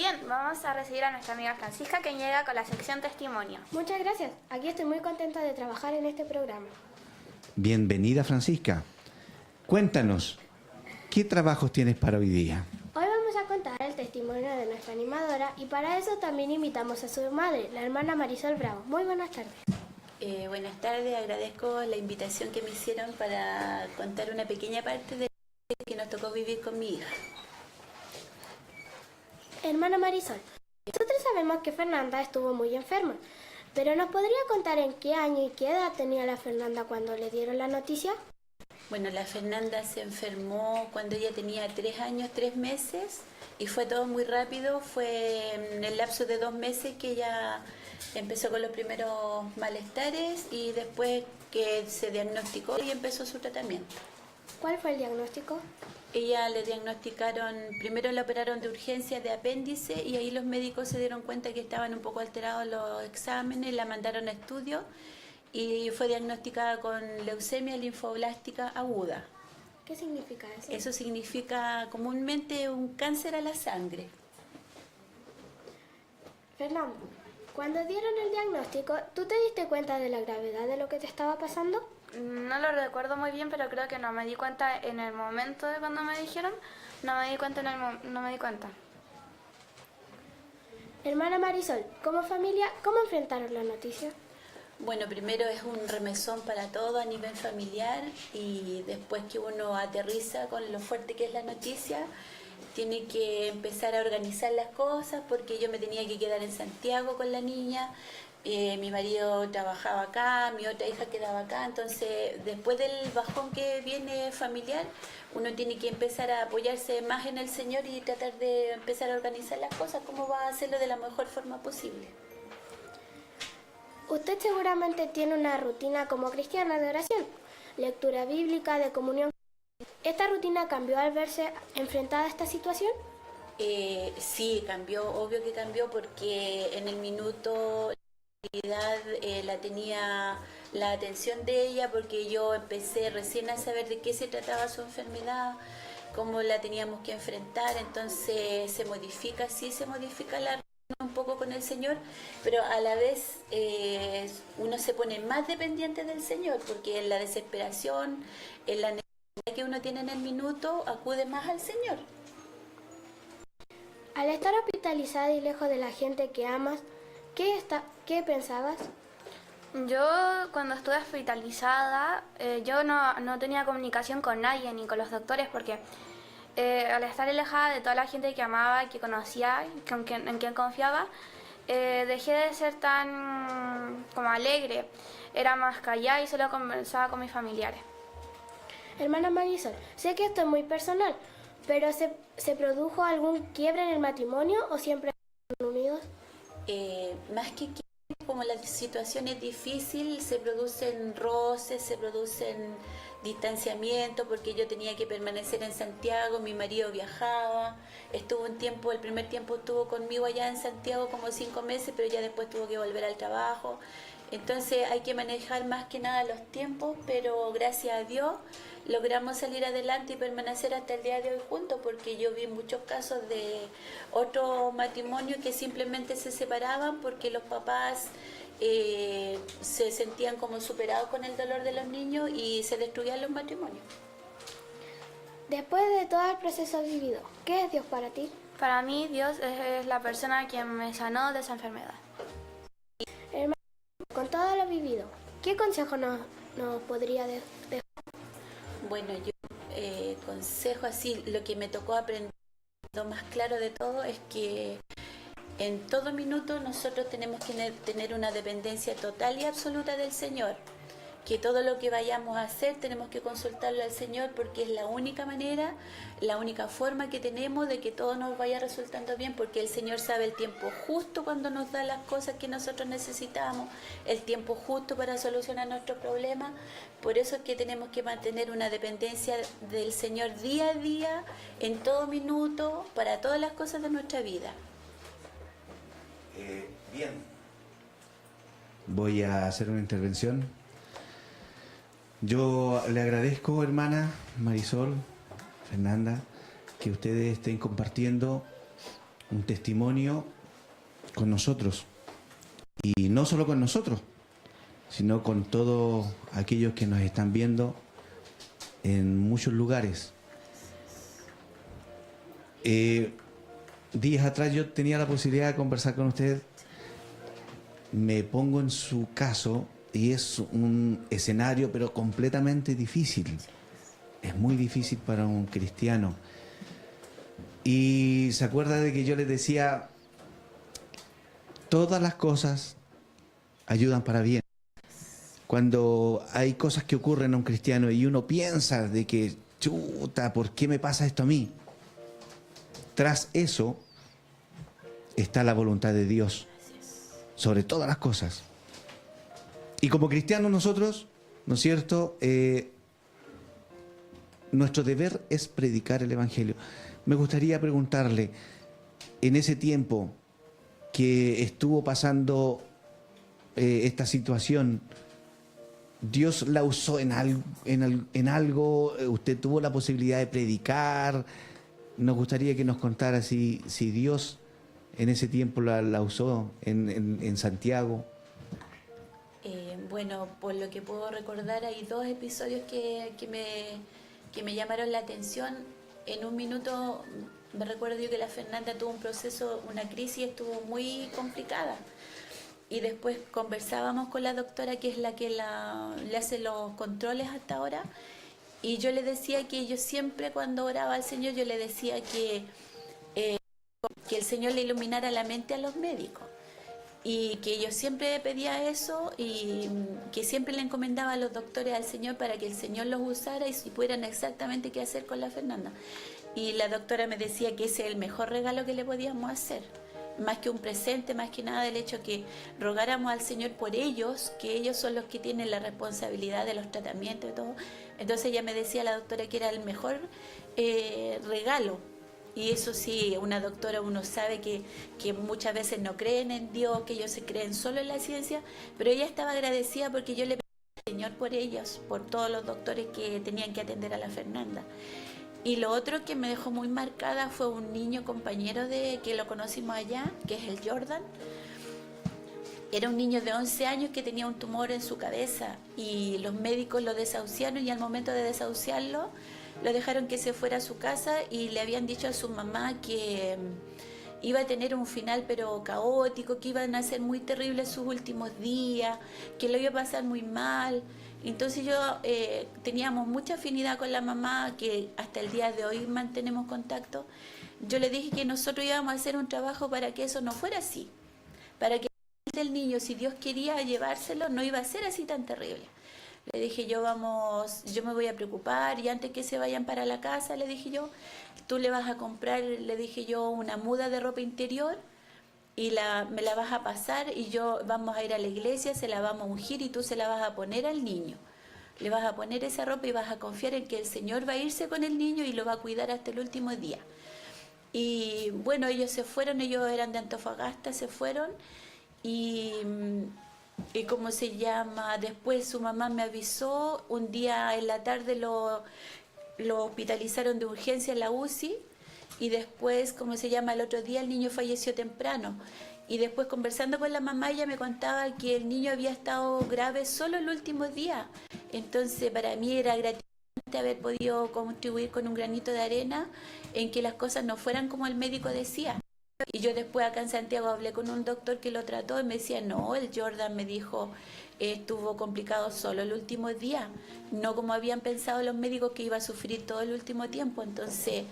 Bien, vamos a recibir a nuestra amiga Francisca, que llega con la sección Testimonio. Muchas gracias. Aquí estoy muy contenta de trabajar en este programa. Bienvenida, Francisca. Cuéntanos, ¿qué trabajos tienes para hoy día? Hoy vamos a contar el testimonio de nuestra animadora y para eso también invitamos a su madre, la hermana Marisol Bravo. Muy buenas tardes. Buenas tardes, agradezco la invitación que me hicieron para contar una pequeña parte de lo que nos tocó vivir con mi hija. Hermana Marisol, nosotros sabemos que Fernanda estuvo muy enferma, pero ¿nos podría contar en qué año y qué edad tenía la Fernanda cuando le dieron la noticia? Bueno, la Fernanda se enfermó cuando ella tenía 3 años, 3 meses y fue todo muy rápido. Fue en el lapso de 2 meses que ella empezó con los primeros malestares y después que se diagnosticó y empezó su tratamiento. ¿Cuál fue el diagnóstico? Ella le diagnosticaron, primero la operaron de urgencia de apéndice y ahí los médicos se dieron cuenta que estaban un poco alterados los exámenes, la mandaron a estudio y fue diagnosticada con leucemia linfoblástica aguda. ¿Qué significa eso? Eso significa comúnmente un cáncer a la sangre. Fernanda, cuando dieron el diagnóstico, ¿tú te diste cuenta de la gravedad de lo que te estaba pasando? No lo recuerdo muy bien, pero creo que no me di cuenta en el momento de cuando me dijeron. No me di cuenta no me di cuenta. Hermana Marisol, como familia, ¿cómo enfrentaron la noticia? Bueno, primero es un remesón para todo a nivel familiar y después que uno aterriza con lo fuerte que es la noticia, tiene que empezar a organizar las cosas porque yo me tenía que quedar en Santiago con la niña, mi marido trabajaba acá, mi otra hija quedaba acá, entonces después del bajón que viene familiar, uno tiene que empezar a apoyarse más en el Señor y tratar de empezar a organizar las cosas, cómo va a hacerlo de la mejor forma posible. Usted seguramente tiene una rutina como cristiana de oración, lectura bíblica, de comunión. ¿Esta rutina cambió al verse enfrentada a esta situación? Sí, cambió, obvio que cambió porque en el minuto la tenía la atención de ella porque yo empecé recién a saber de qué se trataba su enfermedad, cómo la teníamos que enfrentar, entonces se modifica la relación un poco con el Señor, pero a la vez uno se pone más dependiente del Señor porque en la desesperación, en la necesidad que uno tiene en el minuto, acude más al Señor. Al estar hospitalizada y lejos de la gente que amas, ¿qué pensabas? Yo cuando estuve hospitalizada, yo no tenía comunicación con nadie ni con los doctores porque al estar alejada de toda la gente que amaba, que conocía, en quien confiaba, dejé de ser tan como alegre, era más callada y solo conversaba con mis familiares. Hermana Marisol, sé que esto es muy personal, pero ¿se produjo algún quiebre en el matrimonio o siempre estuvieron unidos? Más que como la situación es difícil, se producen roces, se producen distanciamientos porque yo tenía que permanecer en Santiago, mi marido viajaba, estuvo un tiempo, el primer tiempo estuvo conmigo allá en Santiago como 5 meses, pero ya después tuvo que volver al trabajo. Entonces hay que manejar más que nada los tiempos, pero gracias a Dios logramos salir adelante y permanecer hasta el día de hoy juntos, porque yo vi muchos casos de otro matrimonio que simplemente se separaban porque los papás se sentían como superados con el dolor de los niños y se destruían los matrimonios. Después de todo el proceso vivido, ¿qué es Dios para ti? Para mí Dios es la persona quien me sanó de esa enfermedad. Hermano, con todo lo vivido, ¿qué consejo nos podría dejar? Bueno, yo consejo así, lo que me tocó aprender, lo más claro de todo es que en todo minuto nosotros tenemos que tener una dependencia total y absoluta del Señor, que todo lo que vayamos a hacer tenemos que consultarlo al Señor porque es la única manera, la única forma que tenemos de que todo nos vaya resultando bien, porque el Señor sabe el tiempo justo cuando nos da las cosas que nosotros necesitamos, el tiempo justo para solucionar nuestros problemas. Por eso es que tenemos que mantener una dependencia del Señor día a día, en todo minuto, para todas las cosas de nuestra vida. Bien. Voy a hacer una intervención. Yo le agradezco, hermana Marisol, Fernanda, que ustedes estén compartiendo un testimonio con nosotros. Y no solo con nosotros, sino con todos aquellos que nos están viendo en muchos lugares. Días atrás yo tenía la posibilidad de conversar con usted. Me pongo en su caso y es un escenario pero completamente difícil. Es muy difícil para un cristiano. Y se acuerda de que yo les decía, todas las cosas ayudan para bien. Cuando hay cosas que ocurren a un cristiano y uno piensa de que, chuta, ¿por qué me pasa esto a mí? Tras eso está la voluntad de Dios sobre todas las cosas. Y como cristianos nosotros, ¿no es cierto?, nuestro deber es predicar el Evangelio. Me gustaría preguntarle, en ese tiempo que estuvo pasando esta situación, ¿Dios la usó en algo? ¿Usted tuvo la posibilidad de predicar? Nos gustaría que nos contara si Dios en ese tiempo la usó en Santiago. Bueno, por lo que puedo recordar, hay dos episodios que me llamaron la atención. En un minuto me recuerdo yo que la Fernanda tuvo un proceso, una crisis, estuvo muy complicada. Y después conversábamos con la doctora, que es la que le hace los controles hasta ahora. Y yo le decía que yo siempre cuando oraba al Señor, yo le decía que el Señor le iluminara la mente a los médicos. Y que yo siempre pedía eso y que siempre le encomendaba a los doctores al Señor para que el Señor los usara y supieran exactamente qué hacer con la Fernanda. Y la doctora me decía que ese es el mejor regalo que le podíamos hacer. Más que un presente, más que nada el hecho que rogáramos al Señor por ellos, que ellos son los que tienen la responsabilidad de los tratamientos y todo. Entonces ella me decía, la doctora, que era el mejor regalo. Y eso sí, una doctora, uno sabe que muchas veces no creen en Dios, que ellos se creen solo en la ciencia, pero ella estaba agradecida porque yo le pedí al Señor por ellos, por todos los doctores que tenían que atender a la Fernanda. Y lo otro que me dejó muy marcada fue un niño compañero que lo conocimos allá, que es el Jordan. Era un niño de 11 años que tenía un tumor en su cabeza y los médicos lo desahuciaron, y al momento de desahuciarlo lo dejaron que se fuera a su casa y le habían dicho a su mamá que iba a tener un final pero caótico, que iban a ser muy terribles sus últimos días, que lo iba a pasar muy mal. Entonces yo teníamos mucha afinidad con la mamá, que hasta el día de hoy mantenemos contacto. Yo le dije que nosotros íbamos a hacer un trabajo para que eso no fuera así, para que el niño, si Dios quería llevárselo, no iba a ser así tan terrible. Le dije yo me voy a preocupar, y antes que se vayan para la casa, le dije yo, tú le vas a comprar, le dije yo, una muda de ropa interior y me la vas a pasar, y vamos a ir a la iglesia, se la vamos a ungir y tú se la vas a poner al niño. Le vas a poner esa ropa y vas a confiar en que el Señor va a irse con el niño y lo va a cuidar hasta el último día. Y bueno, ellos se fueron, ellos eran de Antofagasta, se fueron y ¿cómo se llama? Después su mamá me avisó, un día en la tarde lo hospitalizaron de urgencia en la UCI, y después, ¿cómo se llama? El otro día el niño falleció temprano. Y después, conversando con la mamá, ella me contaba que el niño había estado grave solo el último día. Entonces, para mí era gratificante haber podido contribuir con un granito de arena en que las cosas no fueran como el médico decía. Y yo después acá en Santiago hablé con un doctor que lo trató y me decía, no, el Jordan, me dijo, estuvo complicado solo el último día, no como habían pensado los médicos que iba a sufrir todo el último tiempo. Entonces,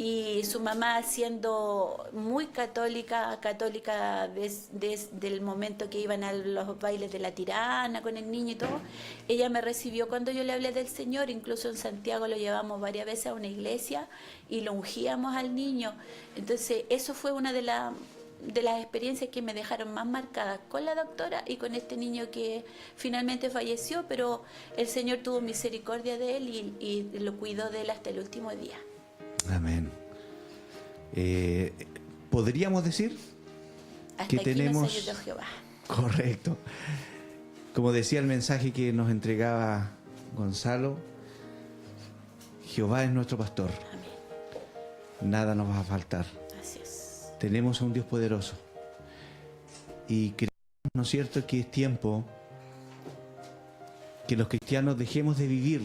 y su mamá, siendo muy católica desde el momento que iban a los bailes de la Tirana con el niño y todo, ella me recibió cuando yo le hablé del Señor. Incluso en Santiago lo llevamos varias veces a una iglesia y lo ungíamos al niño. Entonces eso fue una de las experiencias que me dejaron más marcadas con la doctora y con este niño que finalmente falleció, pero el Señor tuvo misericordia de él y lo cuidó de él hasta el último día. Amén. ¿Podríamos decir hasta que aquí tenemos... nos ayudó Jehová. Correcto. Como decía el mensaje que nos entregaba Gonzalo, Jehová es nuestro pastor. Amén. Nada nos va a faltar. Así es. tenemos a un Dios poderoso. Y creemos, ¿no es cierto?, que es tiempo que los cristianos dejemos de vivir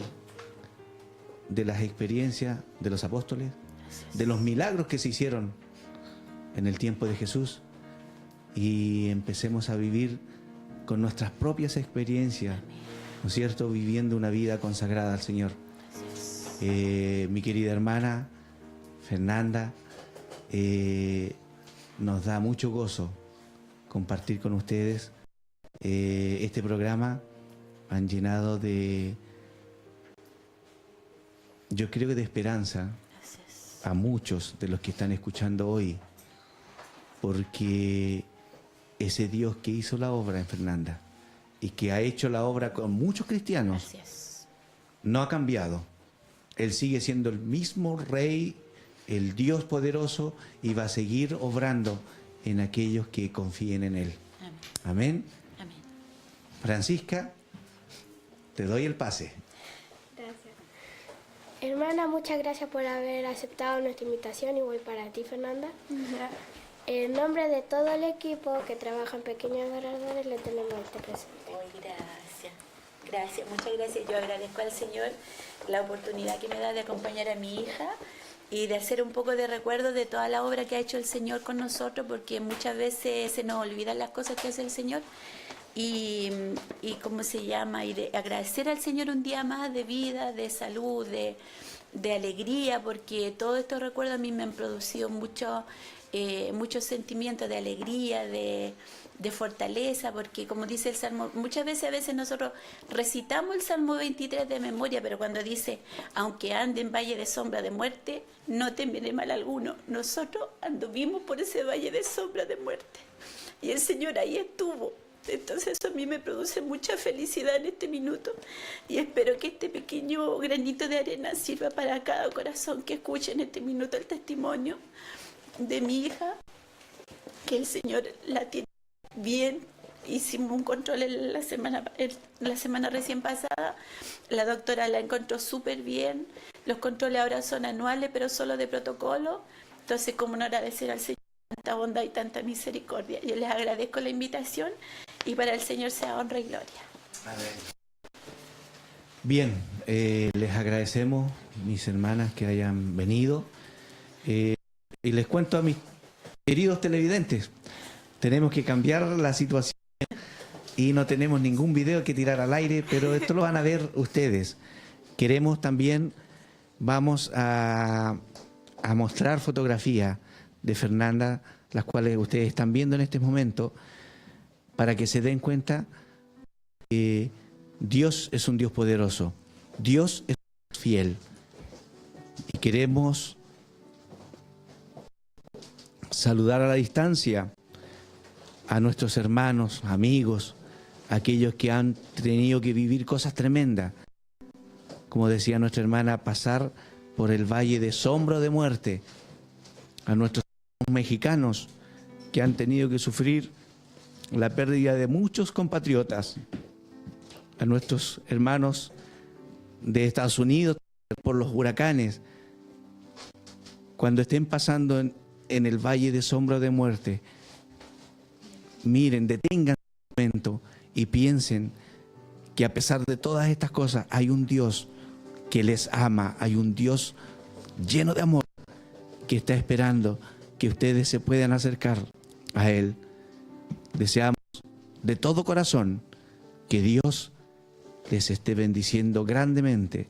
de las experiencias de los apóstoles, de los milagros que se hicieron en el tiempo de Jesús, y empecemos a vivir con nuestras propias experiencias, ¿no es cierto?, viviendo una vida consagrada al Señor. Mi querida hermana Fernanda, nos da mucho gozo compartir con ustedes este programa. Han llenado de, yo creo que de esperanza a muchos de los que están escuchando hoy, porque ese Dios que hizo la obra en Fernanda y que ha hecho la obra con muchos cristianos no ha cambiado. Él sigue siendo el mismo Rey, el Dios poderoso, y va a seguir obrando en aquellos que confíen en Él. Amén. Amén. Francisca, te doy el pase. Gracias. Hermana, muchas gracias por haber aceptado nuestra invitación, y voy para ti, Fernanda. En nombre de todo el equipo que trabaja en Pequeños Adoradores, le tenemos este presente. Oh, gracias. Gracias, muchas gracias. Yo agradezco al Señor la oportunidad que me da de acompañar a mi hija y de hacer un poco de recuerdo de toda la obra que ha hecho el Señor con nosotros, porque muchas veces se nos olvidan las cosas que hace el Señor. Y ¿cómo se llama? Y de agradecer al Señor un día más de vida, de salud, de alegría, porque todos estos recuerdos a mí me han producido muchos sentimientos de alegría, de fortaleza, porque como dice el Salmo, muchas veces nosotros recitamos el Salmo 23 de memoria, pero cuando dice, aunque ande en valle de sombra de muerte, no temeré mal alguno. Nosotros anduvimos por ese valle de sombra de muerte y el Señor ahí estuvo. Entonces eso a mí me produce mucha felicidad en este minuto, y espero que este pequeño granito de arena sirva para cada corazón que escuche en este minuto el testimonio de mi hija, que el Señor la tiene bien. Hicimos un control la semana recién pasada, la doctora la encontró súper bien. Los controles ahora son anuales, pero solo de protocolo. Entonces, ¿cómo no agradecer al Señor tanta bondad y tanta misericordia? Yo les agradezco la invitación, y para el Señor sea honra y gloria. Bien, les agradecemos, mis hermanas, que hayan venido. Y les cuento a mis queridos televidentes, tenemos que cambiar la situación y no tenemos ningún video que tirar al aire, pero esto lo van a ver ustedes. Queremos también, vamos a mostrar fotografías de Fernanda, las cuales ustedes están viendo en este momento, para que se den cuenta que Dios es un Dios poderoso, Dios es fiel, y queremos saludar a la distancia a nuestros hermanos, amigos, aquellos que han tenido que vivir cosas tremendas. Como decía nuestra hermana, pasar por el valle de sombra de muerte. A nuestros mexicanos que han tenido que sufrir la pérdida de muchos compatriotas. A nuestros hermanos de Estados Unidos por los huracanes. Cuando estén pasando en el valle de sombra de muerte, miren, detengan un momento y piensen que a pesar de todas estas cosas hay un Dios que les ama, hay un Dios lleno de amor que está esperando que ustedes se puedan acercar a Él. Deseamos de todo corazón que Dios les esté bendiciendo grandemente